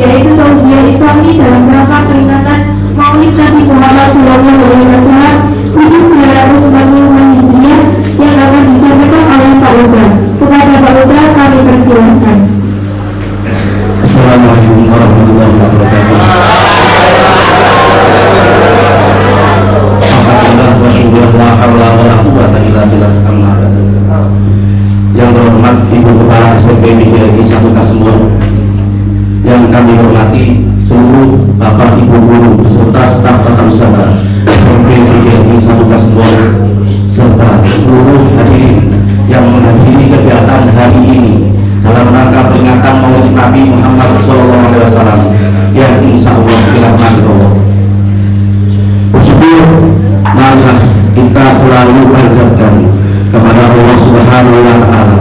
yaitu tausiah Islami dalam rangka peringatan Maulid Nabi Muhammad SAW 1945 Hijriah yang akan disampaikan oleh Pak Uda. Kepada Pak Uda kami persilahkan. Assalamualaikum warahmatullahi wabarakatuh. Alhamdulillah wa syukur la haula wa la quwwata illa billah. Yang terhormat Ibu Kepala SMP PGRI 1 Kasembon, yang kami hormati seluruh Bapak Ibu guru beserta staf tata usaha SMP PGRI 1 Kasembon serta seluruh hadirin yang menghadiri kegiatan hari ini dalam rangka peringatan Maulid Nabi Muhammad SAW yang insya Allah dirahmati. Bersyukur, marilah kita selalu panjatkan kepada Allah Subhanahu wa Ta'ala,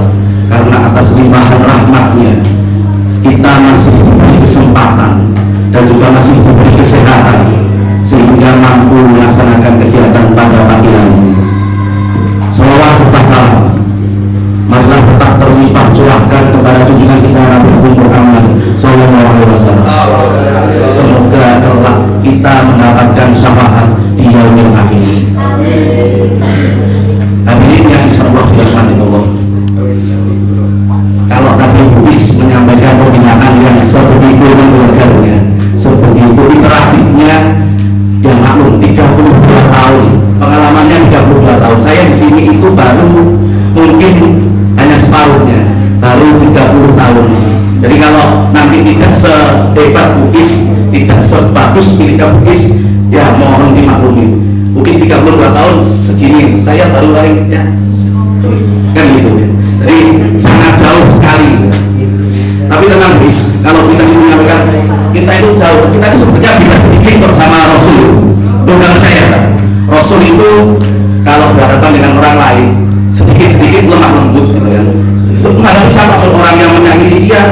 karena atas limpahan rahmatnya kita masih diberi kesempatan dan juga masih diberi kesehatan sehingga mampu melaksanakan kegiatan pada pagi hari ini. Salawat serta salam marilah tetap terlimpah curahkan kepada junjungan kita Nabi Muhammad Sallallahu Alaihi Wasallam. Semoga kelak kita mendapatkan syafaat di yaumil akhir. Hadirin yang insyaallah dirahmati Allah. Kalau tadi Buis menyampaikan pembinaan yang sebegitu menggelegarnya, sebegitu interaktifnya, yang maklum 32 tahun, pengalamannya 32 tahun. Saya di sini itu baru mungkin hanya separuhnya, baru 30 tahun. Jadi kalau nanti tidak sehebat Buis, tidak sebagus milik Buis, ya mohon dimaklumi. Buis 32 tahun segini, saya baru paling ya kan gitu ya. Jadi sangat jauh sekali. Tapi tenang Buis, kalau kita menyampaikan kita itu jauh, kita itu sebenarnya beda sedikit bersama Rasul. Bukan percaya kan? Rasul itu kalau berhadapan dengan orang lain sedikit-sedikit lemah lembut gitu ya. Menghadapi siapapun orang yang menyakiti dia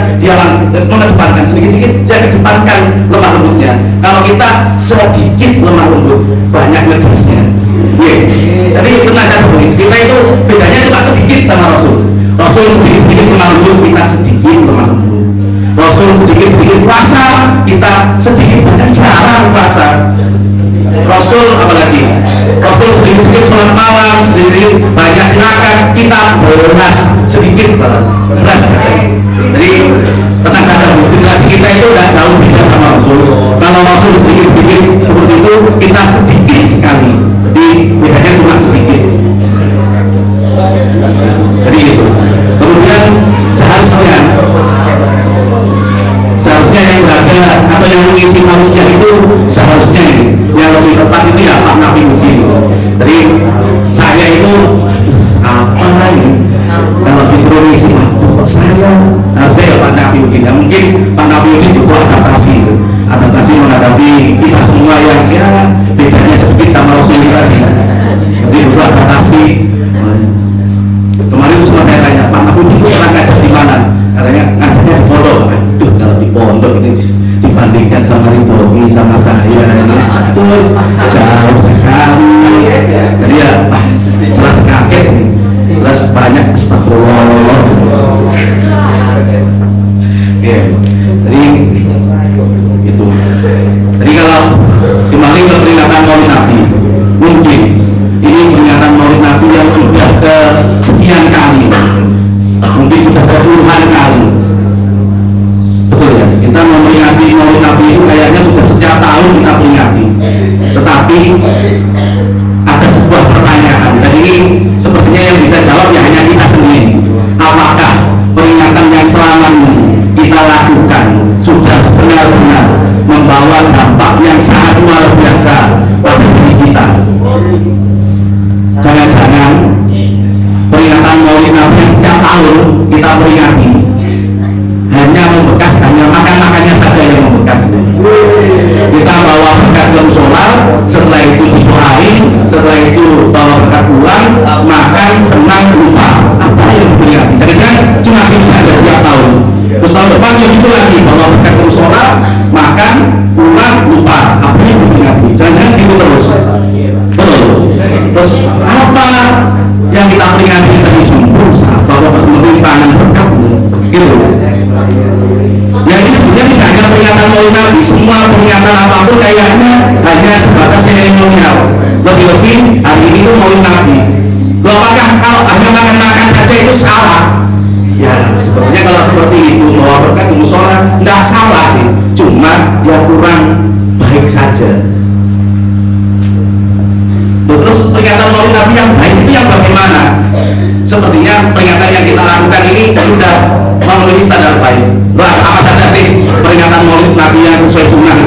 mengedepankan sedikit-sedikit, dia kedepankan lemah lembutnya. Kalau kita sedikit lemah lembut, banyak ngegasnya. Jadi tenang saja Buis, kita itu bedanya cuma sedikit sama Rasul. Rasul sedikit-sedikit lemah lembut, kita sedikit lemah lembut. Rasul sedikit-sedikit puasa, kita sedikit banyak jarang puasa. Rasul apalagi? Rasul sedikit-sedikit sholat malam, sedikit banyak gerakan, kita beras sedikit beras. Jadi tenang saja, generasi kita itu tidak jauh beda sama Rasul. Kalau Rasul sedikit-sedikit seperti itu, kita sedikit sekali. Jadi bedanya cuma sedikit. Jadi itu. Kemudian seharusnya yang berada atau yang mengisi manusia itu seharusnya yang lebih tepat itu ya Pak Nabi Udin. Jadi saya itu apa ini kalau disuruh ngisi kok saya harusnya ya Pak Nabi Udin. Ya mungkin Pak Nabi Udin butuh adaptasi menghadapi kita semua yang ya bedanya sedikit sama Rasulullah tadi. Jadi butuh adaptasi. Kemarin semua saya tanya Pak Nabi Udin itu pernah ngajar di mana? Katanya ngajarnya di pondok. Aduh, kalau di pondok ini dibandingkan sama Ridhomi sama saya ini terus jauh sekali. Jadi ya jelas kaget nih, jelas banyak astagfirullah. Ya, jadi itu. Jadi kalau kembali ke peringatan Maulid Nabi, mungkin ini peringatan Maulid Nabi yang sudah ke sekian kali, mungkin sudah ke puluhan kali. Betul ya, kita memperingati Maulid Nabi itu kayaknya sudah setiap tahun kita peringati. Tetapi ada sebuah pertanyaan, dan ini sepertinya yang bisa jawab ya hanya kita sendiri. Apakah peringatan yang selama ini kita lakukan sudah benar-benar membawa dampak yang sangat luar biasa pada diri kita? Jangan-jangan peringatan Maulid Nabi setiap tahun kita peringati hanya membekas, hanya makan-makannya saja yang membekas. Kita bawa berkat ke musola, setelah itu didoain, setelah itu bawa berkat pulang, makan, senang, lupa. Apa yang diperingati? Jangan-jangan cuma itu saja tiap tahun. Terus tahun depan yang itu lagi, bawa berkat ke musola, makan, pulang, lupa. Apa yang diperingati? Jangan-jangan gitu terus. Betul. Terus apa yang kita peringati tadi sumber bahwa kesemuanya tangan berkat gitu. Ya ini sebenarnya tidak hanya peringatan maulid Nabi, semua peringatan apapun kayaknya hanya sebatas seremonial. Lebih-lebih hari ini tuh maulid Nabi. Loh, apakah kalau hanya makan-makan saja itu salah? Ya sebetulnya kalau seperti itu bawa berkat di musola tidak salah sih, cuma ya kurang baik saja. Terus peringatan maulid Nabi yang baik itu yang bagaimana? Sepertinya peringatan yang kita lakukan ini sudah memenuhi standar baik. Wah, apa saja sih peringatan maulid Nabi yang sesuai sunnah?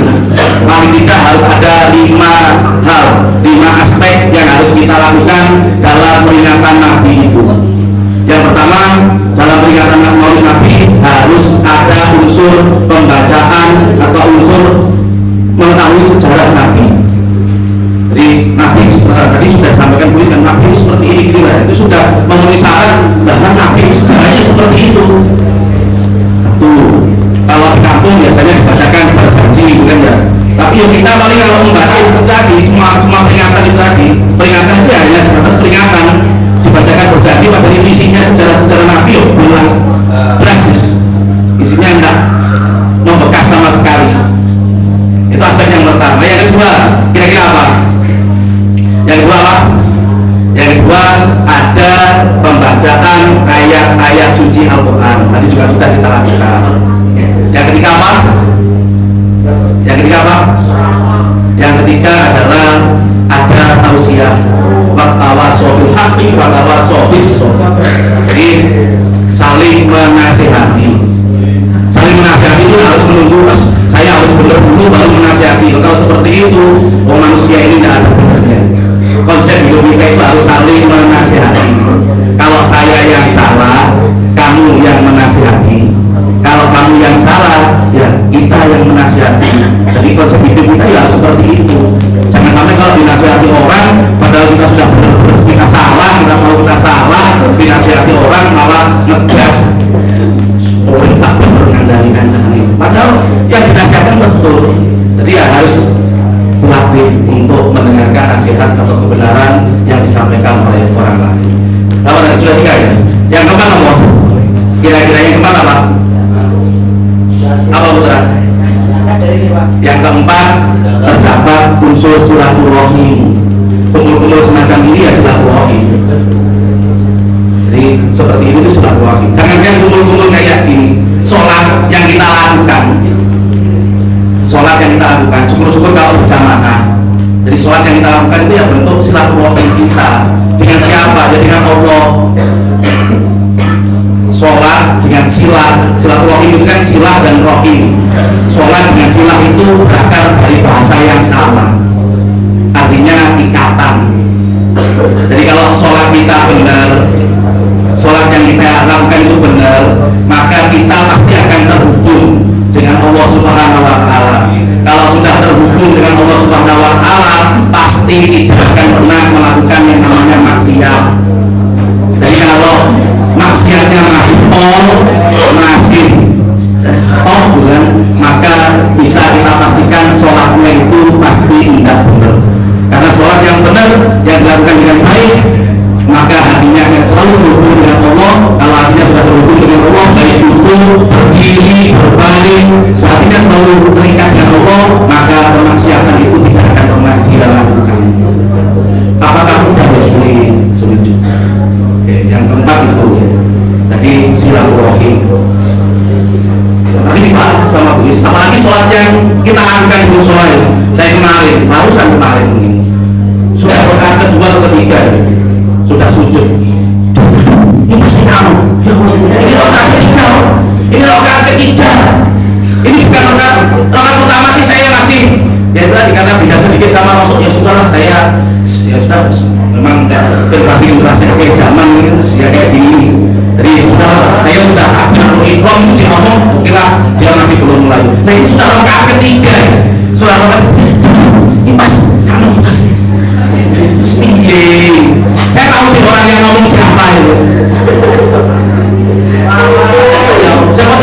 Paling tidak harus ada 5 hal, 5 aspek yang harus kita lakukan dalam peringatan Nabi itu. Yang pertama, dalam peringatan maulid Nabi harus ada unsur pembacaan atau unsur mengetahui sejarah Nabi. Jadi Nabi tadi sudah disampaikan tulisan Nabi seperti ini gitu lah. Itu sudah memenuhi syarat bahwa Nabi sejarahnya seperti itu. Satu, kalau di kampung biasanya dibacakan berjanji gitu kan ya. Tapi yang kita paling kalau membaca itu tadi semua peringatan itu tadi, peringatan itu hanya sebatas peringatan, dibacakan berjanji pada isinya sejarah Nabi belas isinya enggak membekas sama sekali. Itu aspek yang pertama. Yang kedua, kira-kira apa? Yang kedua apa? Yang kedua ada pembacaan ayat-ayat suci Al-Quran. Tadi juga sudah kita lakukan. Yang ketiga apa? Yang ketiga apa? Yang ketiga adalah ada tausiah, watawasobil haqqi watawasobis. Jadi saling menasihati. Saling menasihati itu harus menunggu, saya harus benar dulu baru menasihati. Kalau seperti itu, manusia ini tidak ada benernya. Konsep hidup kita itu harus saling menasihati. Kalau saya yang salah, kamu yang menasihati. Kalau kamu yang salah, ya kita yang menasihati. Jadi konsep hidup kita ya seperti itu. Jangan sampai kalau dinasihati orang, padahal kita sudah benar-benar kita salah, kita tahu kita salah, dinasihati orang malah ngegas. Orang tak benar mengendalikan jangan itu. Padahal yang dinasihatkan betul. Jadi ya harus berlatih untuk mendengarkan nasihat atau kebenaran yang disampaikan oleh orang lain. Apa tadi sudah 3 ya? Yang keempat apa? Kira-kira yang keempat apa? Apa putra? Yang keempat terdapat unsur silaturahim. Kumpul-kumpul semacam ini ya silaturahim. Jadi seperti ini itu silaturahim. Jangan kan kumpul-kumpul kayak gini. Sholat yang kita lakukan, sholat yang kita lakukan, syukur-syukur kalau berjamaah. Jadi sholat yang kita lakukan itu ya bentuk silaturahim kita dengan siapa? Ya dengan Allah. Sholat dengan silah, silaturahim itu kan silah dan rohim. Sholat dengan silah itu berakar dari bahasa yang sama, artinya ikatan. Jadi kalau sholat kita benar, sholat yang kita lakukan itu benar, maka kita pasti akan terhubung dengan Allah Subhanahu wa Ta'ala. Kalau sudah terhubung dengan Allah Subhanahu wa Ta'ala, pasti tidak akan pernah melakukan yang namanya maksiat. Jadi kalau maksiatnya masih masih stop bukan, maka bisa kita pastikan sholatnya itu pasti tidak benar. Karena sholat yang benar yang dilakukan dengan baik, maka hatinya akan selalu terhubung dengan Allah. Kalau hatinya sudah terhubung dengan Allah, baik duduk, berdiri, berbaring, hatinya selalu terikat dengan Allah, maka kemaksiatan itu tidak akan pernah dia lakukan. Apakah mudah ya? Sulit juga. Oke, yang keempat itu jadi silaturahim. Tadi dibahas sama Bu Is, apalagi sholat yang kita lakukan di musola itu. Saya barusan kemarin mungkin sudah rakaat kedua atau ketiga sudah sujud. Ini masih kamu. Ini rakaat ketiga. Ini rakaat ketiga. Ini bukan rakaat utama sih, saya masih. Ya itu tadi karena beda sedikit sama Rasul, ya sudahlah saya ya sudah memang generasi kayak zaman ini kan ya kayak gini. Jadi sudah saya sudah akan ikhram uji ngomong, kira dia masih belum mulai. Nah ini sudah rakaat ketiga. Sudah rakaat ketiga. Ini mas, kamu mas. Saya tahu sih orang yang ngomong siapa itu. Siapa?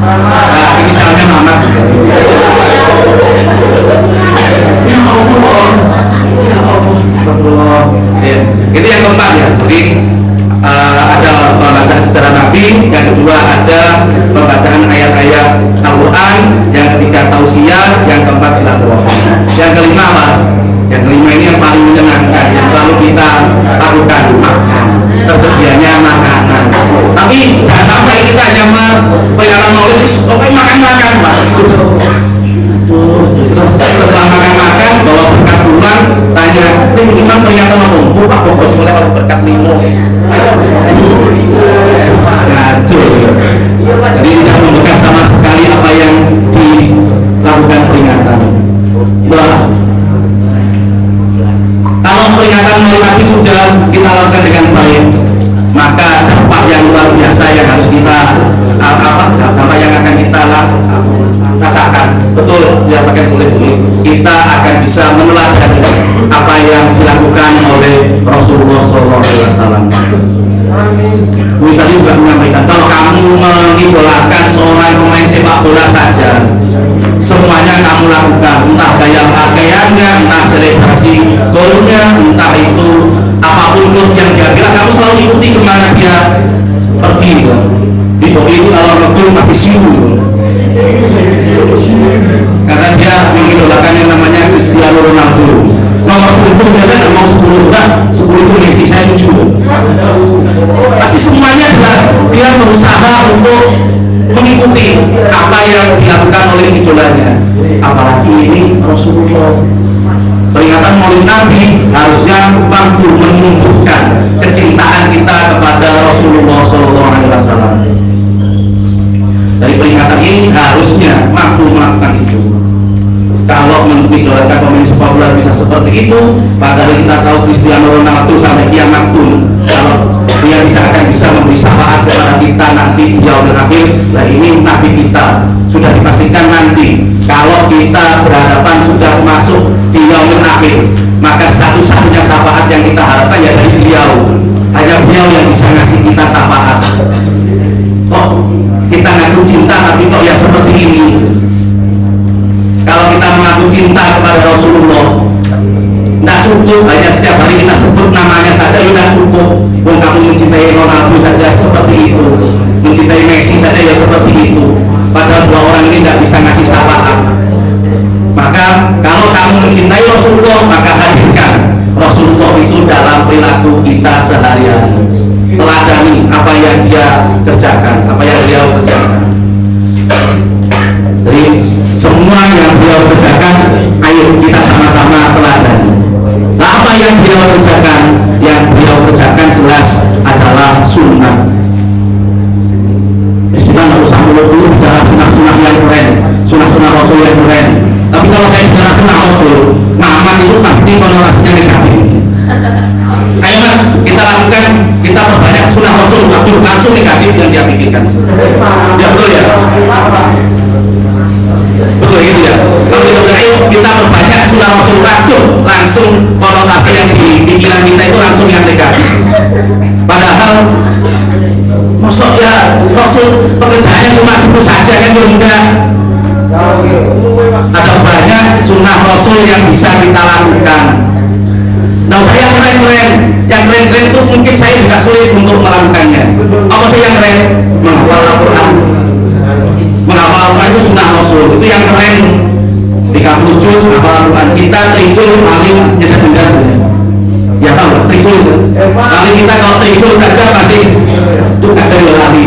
Nah, ini misalnya Mamat. Ya Allah. Astagfirullah. Itu yang keempat ya. Jadi ada pembacaan sejarah Nabi, yang kedua ada pembacaan ayat-ayat Al-Quran, yang ketiga ketiga tausiah, yang keempat silaturahmi. Yang kelima apa? Yang kelima ini yang paling menyenangkan, yang selalu kita lakukan, makan, tersedianya makanan. Tapi jangan sampai kita hanya memperingatan maulid terus oke makan-makan, Pak. Terus setelah makan-makan bawa berkat pulang, tanya, imam peringatan apa? Pak pokok mulai oleh berkat limo. Sengaja. Jadi tidak membekas sama sekali apa yang dilakukan peringatan. Kalau peringatan maulid Nabi sudah kita lakukan dengan baik, maka dampak yang luar biasa yang harus kita dampak yang akan kita rasakan. Betul, tidak pakai kulit tulis. Kita akan bisa meneladani apa yang dilakukan oleh Rasulullah SAW. Bu Isadi juga menyampaikan, kalau kamu mengidolakan seorang pemain sepak bola saja, semuanya kamu lakukan, entah gaya pakaiannya, entah selebrasi golnya, entah itu apapun klub yang dia bilang, kamu selalu ikuti kemana dia pergi. Itu kalau ngegol pasti siu, karena dia mengidolakan yang namanya Cristiano Ronaldo. Nomor 10 biasanya mau 10 enggak, 10 itu Messi, saya 7. Pasti semuanya adalah dia berusaha untuk mengikuti apa yang dilakukan oleh idolanya. Apalagi ini Rasulullah. Peringatan Maulid Nabi harusnya mampu menumbuhkan kecintaan kita kepada Rasulullah SAW. Dari peringatan ini harusnya mampu melakukan itu. Kalau mengidolakan pemain sepak bola bisa seperti itu, padahal kita tahu Cristiano Ronaldo sampai kiamat pun kalau dia tidak akan bisa memberi syafaat kepada kita nanti di yaumil akhir. Nah ini Nabi kita sudah dipastikan nanti kalau kita berhadapan sudah masuk di yaumil akhir, maka satu-satunya syafaat yang kita harapkan ya dari beliau. Hanya beliau yang bisa ngasih kita syafaat. Kok kita ngaku cinta tapi kok ya seperti ini? Kalau kita mengaku cinta kepada Rasulullah, tidak cukup hanya setiap hari kita sebut namanya saja, tidak cukup. Wong kamu mencintai Ronaldo saja seperti itu, mencintai Messi saja ya seperti itu. Padahal dua orang ini tidak bisa ngasih syafaat. Maka kalau kamu mencintai Rasulullah, maka hadirkan Rasulullah itu dalam perilaku kita sehari-hari. Teladani apa yang dia kerjakan, apa yang beliau kerjakan. Jadi semua yang beliau kerjakan, ayo kita sama-sama teladani. Nah, apa yang beliau kerjakan? Yang beliau kerjakan jelas adalah sunnah. Kita nggak usah dulu bicara sunnah-sunnah yang keren, sunnah-sunnah Rasul yang keren. Tapi kalau saya bicara sunnah Rasul, Muhammad itu pasti konotasinya negatif. Ayo kan kita lakukan, kita perbanyak sunnah Rasul, tapi langsung negatif yang dia pikirkan. Ya betul ya. Betul gitu ya. Kalau kita bilang kita perbanyak sunnah Rasul, langsung konotasi yang di pikiran kita itu langsung yang negatif. Padahal masuk ya Rasul pekerjaannya cuma itu saja kan enggak. Ada banyak sunnah Rasul yang bisa kita lakukan. Nah saya yang keren-keren, yang keren-keren itu mungkin saya juga sulit untuk melakukannya. Apa sih yang keren? Menghafal Al-Quran. Menghafal Al-Quran itu sunnah Rasul, itu yang keren. 30 juz menghafal Al-Quran. Kita trikul paling nyedak-nyedak. Ya tahu, trikul itu. Kali kita kalau trikul saja pasti itu kadang lari.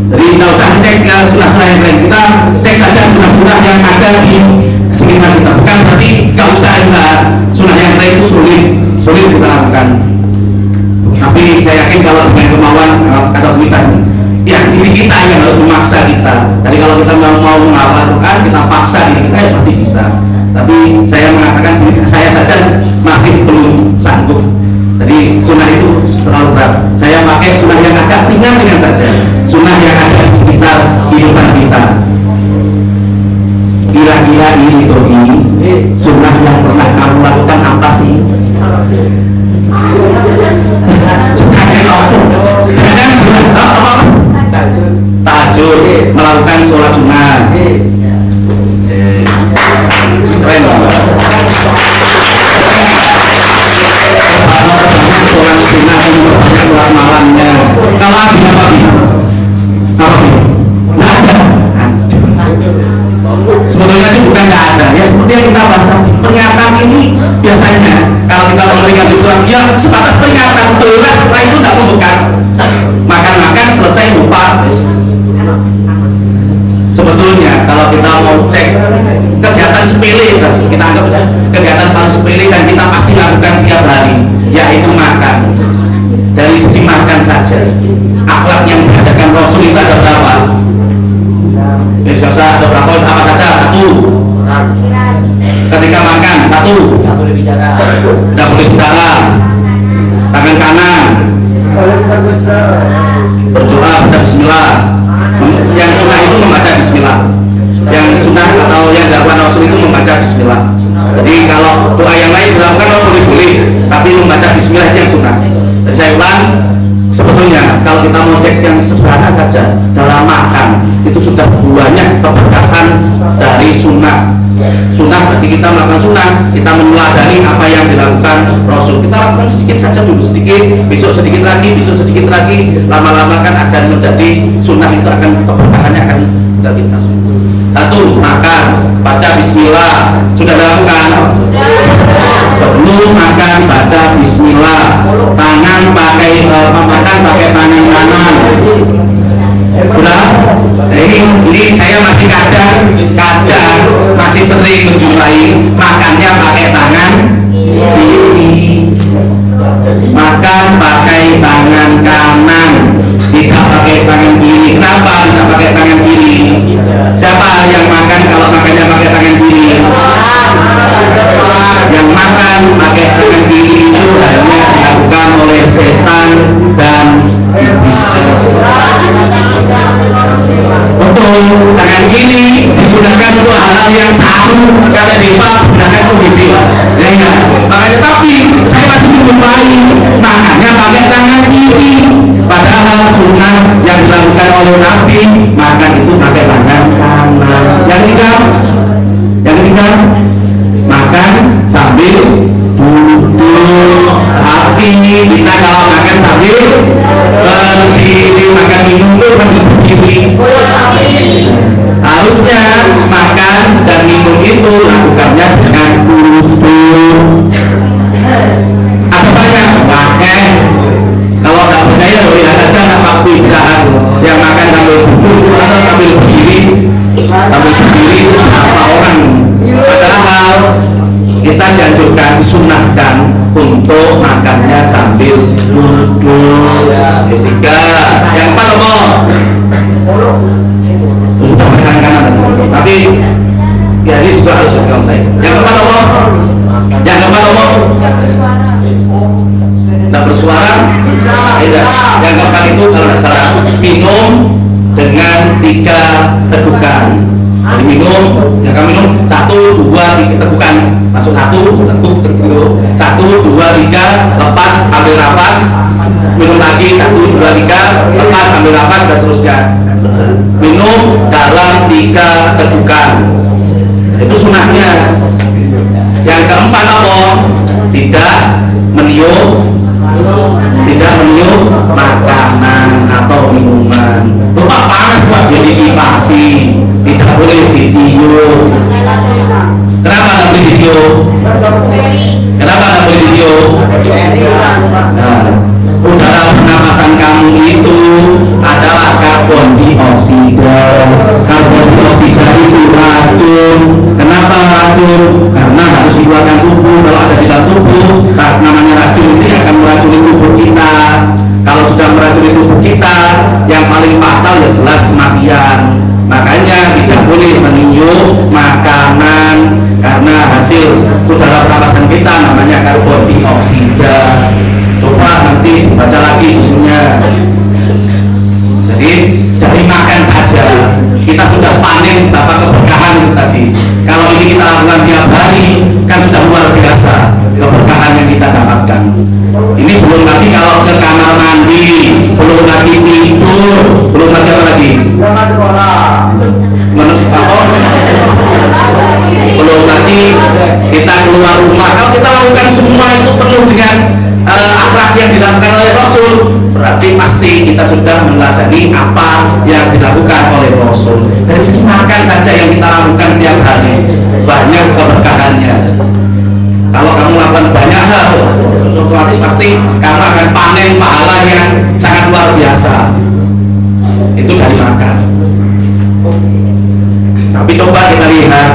Jadi tidak usah cek sunnah-sunnah yang keren, kita cek saja sunnah-sunnah yang ada di sekitar kita. Bukan berarti nggak usah sunnah yang keren itu sulit kita lakukan. Tapi saya yakin kalau dengan kemauan, kata Bu Ustaz, ya diri kita yang harus memaksa kita. Jadi kalau kita mau melakukan, kita paksa diri kita ya pasti bisa. Tapi saya mengatakan saya saja masih belum sanggup. Jadi sunnah itu terlalu berat. Saya pakai sunnah yang agak ringan saja, sunnah yang ada di sekitar kehidupan kita. Kira-kira ini sunnah yang pernah kamu lakukan apa sih? Jangan belas apa? Tahajud, melakukan sholat sunnah. Keren banget. Sholat sunnah ini banyak sholat malamnya. Kalau ada apa? Apa? Nggak ada. makan ini biasanya kalau kita memberikan Islam ya sebatas peringatan belas, setelah itu tidak membekas, makan-makan selesai lupa. Sebetulnya kalau kita mau cek kegiatan sepele, kita anggap kegiatan paling sepele dan kita pasti lakukan tiap hari, yaitu makan. Dari segi makan saja, akhlak yang diajarkan Rasul itu ada berapa? Ada berapa? Apa saja? Satu. Ketika makan, satu. Tidak boleh bicara. Tangan kanan. Berdoa, baca Bismillah. Yang sunnah itu membaca Bismillah. Yang sunnah atau yang dilakukan Rasul itu membaca Bismillah. Jadi kalau doa yang lain dilakukan boleh-boleh, tapi membaca Bismillah itu yang sunnah. Jadi saya ulang, sebetulnya kalau kita mau cek yang sederhana saja dalam makan itu sudah banyak keberkahan dari sunnah. Sunnah berarti kita melakukan sunnah, kita meneladani apa yang dilakukan Rasul. Kita lakukan sedikit saja dulu, sedikit, besok sedikit lagi, besok sedikit lagi, lama-lama kan akan menjadi sunnah, itu akan keberkahannya akan kita. Satu, makan, baca Bismillah. Sudah dilakukan? Sebelum makan baca Bismillah. Tangan pakai makan pakai tangan kanan. Sudah? Ini saya masih kadang masih sering menjumpai makannya pakai tangan kiri, makan pakai tangan kanan, tidak pakai tangan kiri. Kenapa tidak pakai tangan kiri? Siapa yang makan kalau makannya pakai tangan kiri? Yang makan pakai tangan kiri itu hanya dilakukan oleh setan dan iblis. Betul, tangan kiri digunakan untuk hal-hal yang saru, kata Dewa gunakan kondisi. Ya, makanya tapi saya masih menjumpai makannya pakai tangan kiri, padahal sunnah yang dilakukan oleh Nabi makan itu pakai tangan kanan. Yang ketiga makan sambil duduk. Tapi kita kalau makan sambil berdiri, makan minum itu sambil berdiri. Harusnya makan dan minum itu lakukannya dengan duduk. Ada banyak pakai. Kalau tidak percaya lihat saja nak waktu istirahat yang makan sambil duduk atau sambil berdiri. Sambil berdiri itu berapa orang? Padahal kita dianjurkan, disunahkan untuk makannya sambil duduk. Ketiga, yang keempat apa? Sudah pakai tangan kanan, tapi ya ini juga harus dikontek. Yang keempat apa? Tidak bersuara. Yang keempat itu kalau tidak salah minum dengan 3 tegukan. Jadi minum, yang kami minum 1, 2, 3 tegukan, masuk 1, teguk, 1, 2, 3, lepas, ambil nafas, minum lagi 1, 2, 3, lepas, ambil nafas dan seterusnya. Minum dalam 3 tegukan. Itu sunnahnya. Yang keempat apa? Tidak meniup makanan atau minuman. Lupa panas Pak, jadi dipasi, tidak boleh ditiup. Kenapa tidak boleh ditiup? Nah, udara pernapasan kamu itu adalah karbon dioksida. Karbon dioksida itu racun. Kenapa racun? Karena harus dikeluarkan tubuh. Kalau ada di dalam tubuh, namanya racun ini akan meracuni tubuh kita. Kalau sudah meracuni tubuh kita, yang paling fatal ya jelas kematian. Makanya tidak boleh meniup makanan karena hasil udara pernapasan kita namanya karbon dioksida. Coba nanti baca lagi bukunya. Jadi dari makan saja kita sudah panen berapa keberkahan itu tadi. Kalau ini kita lakukan tiap hari kan sudah luar biasa keberkahan yang kita dapatkan. Ini belum lagi kalau ke kamar mandi, belum lagi tidur, belum lagi apa lagi? Belum lagi kita keluar rumah. Kalau kita lakukan semua itu penuh dengan akhlak yang dilakukan oleh Rasul, berarti pasti kita sudah meneladani apa yang dilakukan oleh Rasul. Dari segi makan saja yang kita lakukan tiap hari banyak keberkahannya. melakukan banyak hal, otomatis pasti kamu akan panen pahala yang sangat luar biasa. Itu dari makan. Tapi coba kita lihat,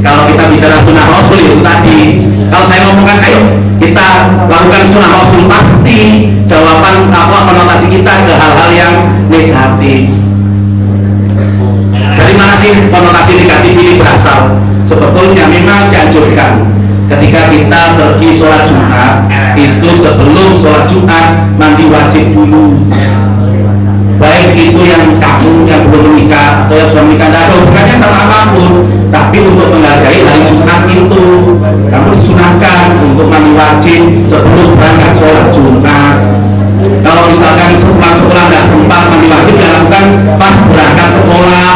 kalau kita bicara sunnah rasul itu tadi, kalau saya ngomongkan ayo kita lakukan sunnah rasul, pasti jawaban konotasi kita ke hal-hal yang negatif. Dari mana sih konotasi negatif ini berasal? Sebetulnya memang dianjurkan ketika kita pergi sholat Jumat itu sebelum sholat Jumat mandi wajib dulu. Baik itu yang kamu yang belum menikah atau yang sudah menikah, tidak ada hubungannya sama apapun, tapi untuk menghargai hari Jumat itu kamu disunahkan untuk mandi wajib sebelum berangkat sholat Jumat. Kalau misalkan sekolah tidak sempat mandi wajib, ya lakukan pas berangkat sekolah.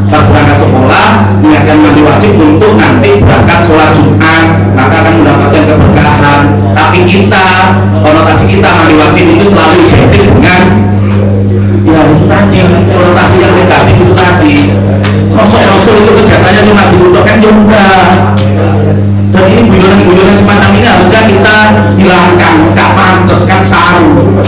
Pas berangkat sekolah niatkan mandi wajib untuk nanti berangkat sholat Jumat, maka akan mendapatkan keberkahan. Tapi kita, konotasi kita mandi wajib itu selalu identik dengan ya itu tadi, konotasi yang negatif itu tadi. Rasul itu kegiatannya cuma dibutuhkan ya udah. Dan ini guyonan-guyonan semacam ini harusnya kita hilangkan, gak pantas kan saru.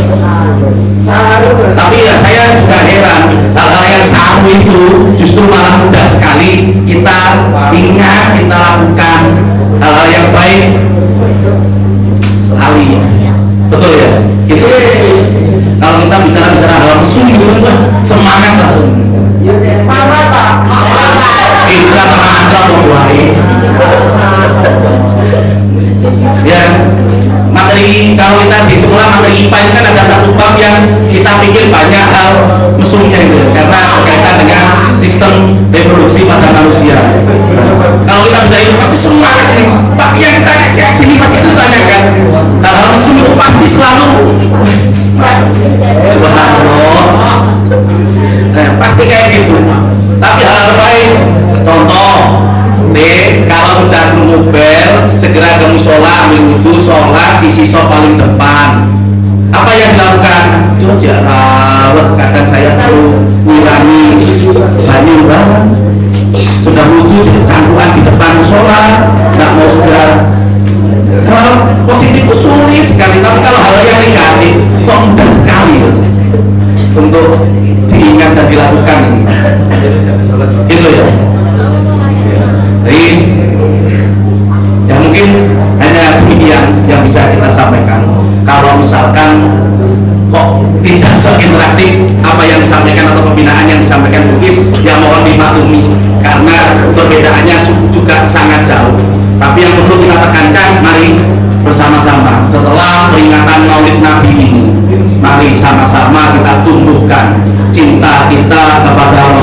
Tapi ya saya juga heran, hal-hal yang saru itu justru malah mudah sekali kita ingat, kita lakukan hal-hal yang baik sekali. Betul ya? Itu kalau kita bicara hal mesum itu semangat langsung. Indra sama Andra berduai. Ya, materi kalau kita di sekolah materi IPA itu kan ada satu bab yang kita pikir banyak hal mesumnya itu karena berkaitan dengan sistem reproduksi pada manusia. Kalau kita bicara itu pasti semangat ini, Pak yang kayak gini pasti itu tanyakan. Hal-hal mesum itu pasti selalu subhanallah. Nah, pasti kayak gitu. Tapi hal baik, contoh kalau sudah bermobil segera ke musola, ambil wudhu, sholat di sisop paling depan. Apa yang dilakukan? Itu jarawat, kadang saya perlu ngurangi banyu banget. Sudah wudhu jadi cangkruan di depan musola, nggak mau segera. Hal positif itu sulit sekali, tapi kalau hal yang negatif kok mudah sekali untuk diingat dan dilakukan. Itu ya. Jadi ya mungkin hanya demikian yang bisa kita sampaikan. Kalau misalkan kok tidak seinteraktif apa yang disampaikan atau pembinaan yang disampaikan Lukis, ya mohon dimaklumi karena perbedaannya juga sangat jauh. Tapi yang perlu kita tekankan, mari bersama-sama setelah peringatan Maulid Nabi ini, mari sama-sama kita tumbuhkan cinta kita kepada